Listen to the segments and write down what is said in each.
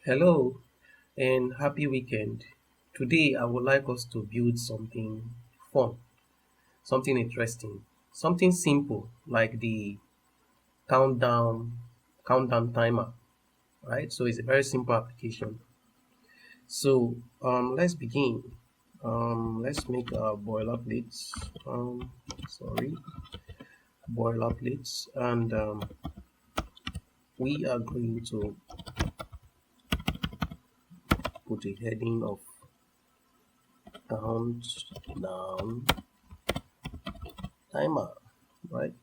Hello and happy weekend. Today I would like us to build something fun, something interesting, something simple like the countdown countdown timer, right? So it's a very simple application. So let's begin. Let's make boilerplates. Sorry, boilerplates, and we are going to put a heading of countdown timer, right?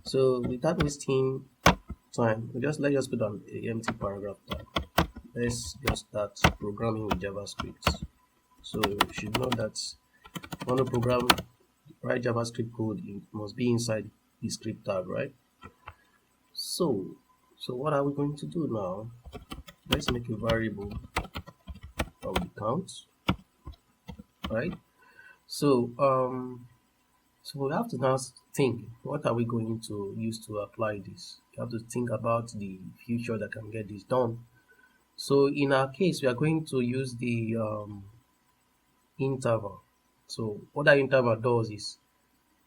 So without wasting time, let's just put on a empty paragraph tag. Let's just start programming with JavaScript. So you should know that if you want to program write JavaScript code, it must be inside the script tag, right? So so what are we going to do now? Let's make a variable of the count, right? So so we have to now think, what are we going to use to apply this? You have to think about the future that can get this done. So in our case, we are going to use the interval. So what that interval does is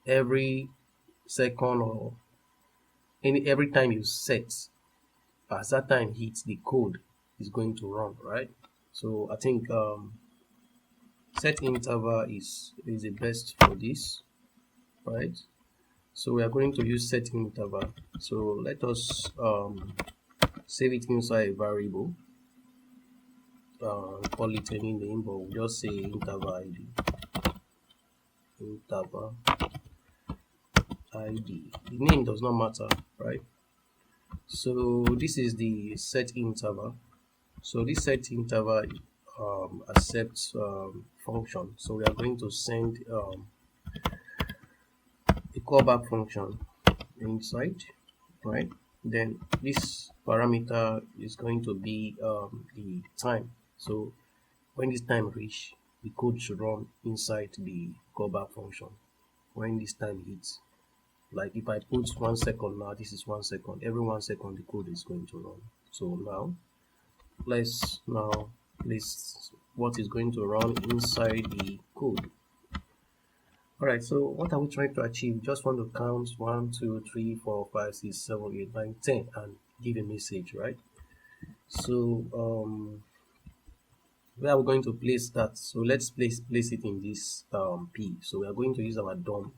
every second or every time you set, as that time hits, the code is going to run, right? So I think set interval is the best for this, right? So we are going to use set interval. So let us save it inside a variable, call it any name, but we'll just say interval ID. Interval ID. The name does not matter, right? So this is the set interval. So this set interval accepts function. So we are going to send a callback function inside, right? Then this parameter is going to be the time. So when this time reach, the code should run inside the callback function. When this time hits, like if I put 1 second now, this is 1 second. Every 1 second, the code is going to run. So now let's now place what is going to run inside the code. All right, so what are we trying to achieve? Just want to count 1, 2, 3, 4, 5, 6, 7, 8, 9, 10 and give a message, right? So where are we going to place that? So let's place it in this p. So we are going to use our DOM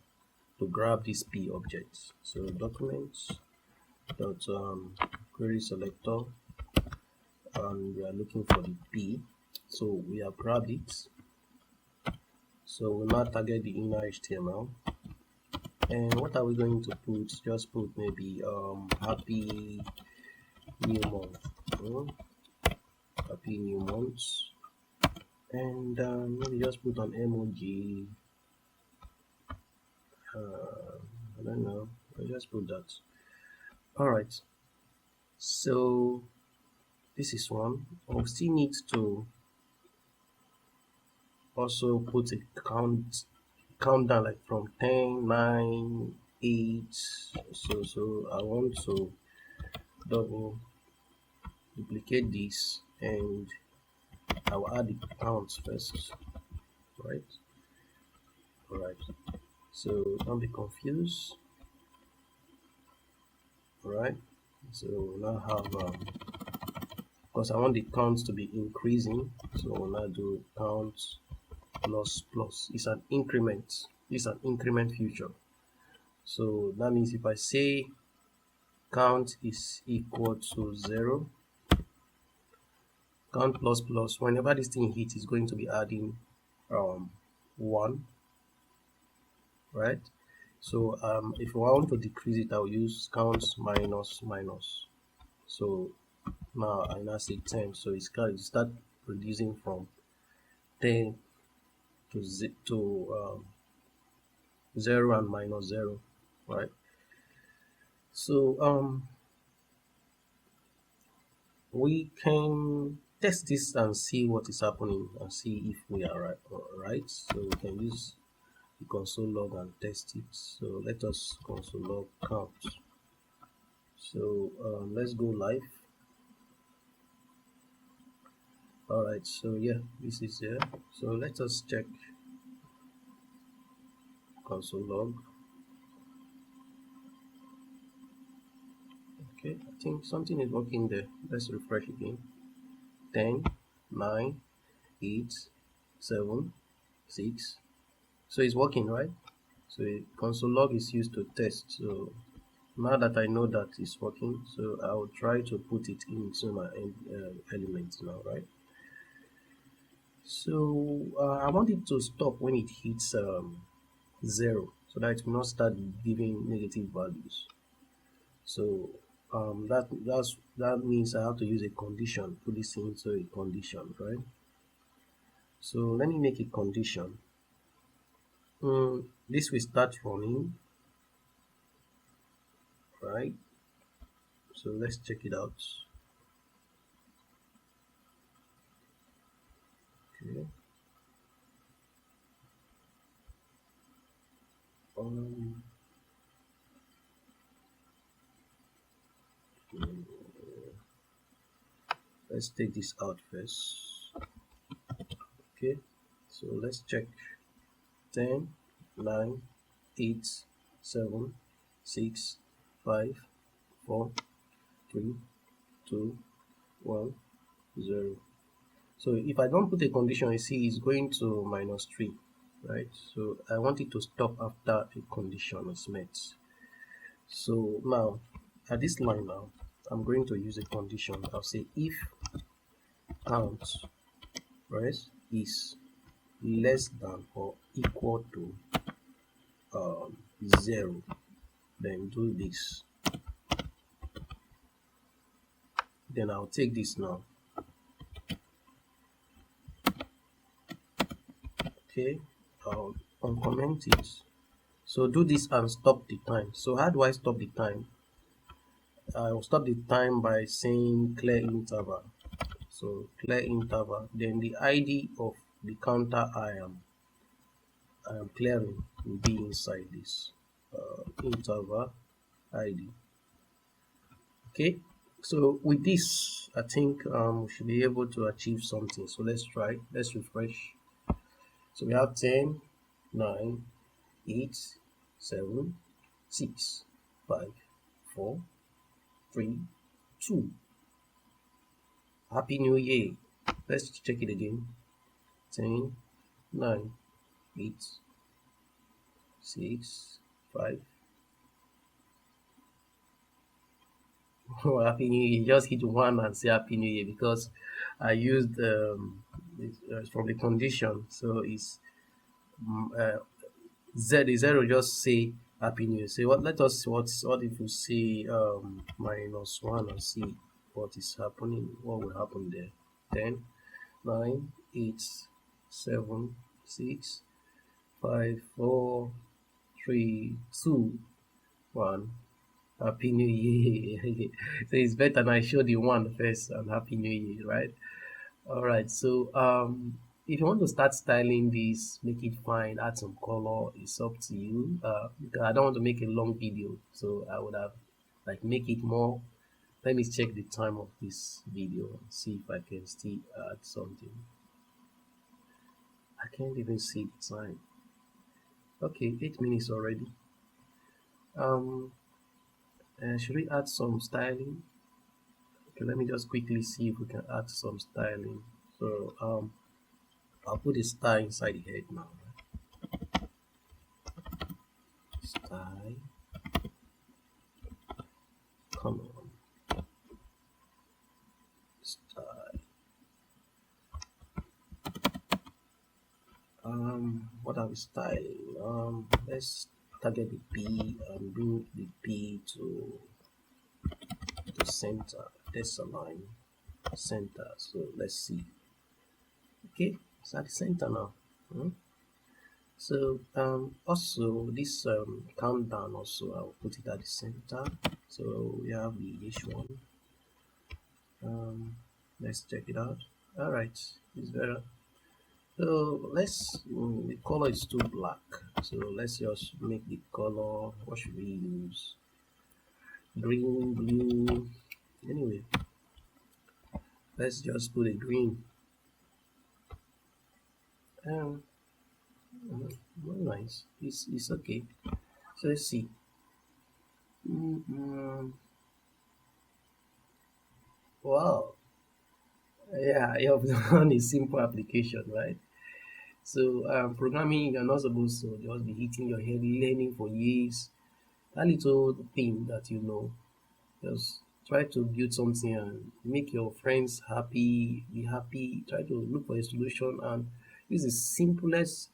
to grab this p object. So documents dot query selector, and we are looking for the p. So we have grabbed it. So we'll now target the inner HTML. And what are we going to put? Just put maybe happy new month. Happy new month. And maybe just put an emoji. I don't know. I'll just put that. Alright. So this is one. We still need to also put a countdown, like from 10, 9, 8. So I want to double duplicate this, and I will add the counts first, right? All right. So don't be confused. All right. So we'll now have because I want the counts to be increasing, so we'll now do count plus plus. It's an increment. It's an increment feature. So that means if I say count is equal to 0, count plus plus, whenever this thing hits, is going to be adding 1, right? So if I want to decrease it, I'll use count minus minus. So now I now say 10, so it's going to start reducing from 10 to 0 and minus 0, right? So we can test this and see what is happening and see if we are right. So we can use the console log and test it. So let us console log count. So let's go live. Alright, so yeah, this is here. So let us check console log. Okay, I think something is working there. Let's refresh again. 10, 9, 8, 7, 6. So it's working, right? So console log is used to test. So now that I know that it's working, so I'll try to put it into my elements now, right? So I want it to stop when it hits 0, so that it will not start giving negative values. So that means I have to use a condition, put this into a condition, right? So let me make a condition. This will start running, right? So let's check it out. Okay. Um, let's take this out first. Okay. So let's check. 10, 9, 8, 7, 6, 5, 4, 3, 2, 1, 0. So if I don't put a condition, you see it's going to -3, right? So I want it to stop after a condition is met. So now at this line now, I'm going to use a condition. I'll say if count, right, is less than or equal to 0, then do this. Then I'll take this now. Okay, I'll uncomment it. So do this and stop the time. So how do I stop the time? I will stop the time by saying clear interval. So clear interval, then the ID of the counter I am clearing will be inside this interval ID. Okay, so with this, I think we should be able to achieve something. So let's try. Let's refresh. So we have 10, 9, 8, 7, 6, 5, 4, 3, 2. Happy New Year. Let's check it again. 10, 9, 8, 6, 5. Oh, Happy New Year. Just hit 1 and say Happy New Year because I used from the condition. So it's uh, the zero just say Happy New Year. Say what? Let us what if we say -1 and see what is happening. What will happen there? 10, 9, 8, 7, 6, 5, 4, 3, 2, 1. Happy New Year. So it's better and I show the one first and Happy New Year, right? All right. So if you want to start styling this, make it fine, add some color, it's up to you. Because I don't want to make a long video, so I would have like make it more. Let me check the time of this video and see if I can still add something. I can't even see the time. Okay, 8 minutes already. Should we add some styling? Okay, let me just quickly see if we can add some styling. So I'll put a style inside the head now. Style. Come on. Style. What are we styling? Let's target the P and bring the P to the center. Let's align center. So let's see. Okay, it's at the center now. So also this countdown also I'll put it at the center. So we have the H1. Let's check it out. All right, it's better. So the color is too black. So let's just make the color. What should we use? Green, blue. Anyway, let's just put a green. Um, Not nice. It's okay. So let's see. Mm-mm. Wow. Yeah, you have done a simple application, right? So programming, you're not supposed to just be hitting your head learning for years. That little thing that you know, just try to build something and make your friends happy, be happy. Try to look for a solution and use the simplest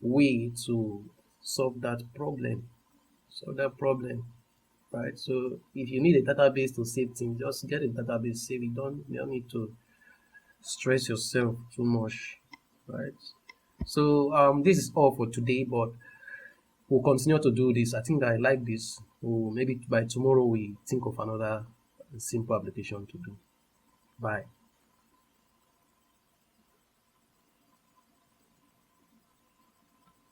way to solve that problem. Solve that problem, right? So if you need a database to save things, just get a database, save it. You don't need to stress yourself too much, right? So this is all for today, but we'll continue to do this. I think I like this. Maybe by tomorrow we think of another simple application to do. Bye.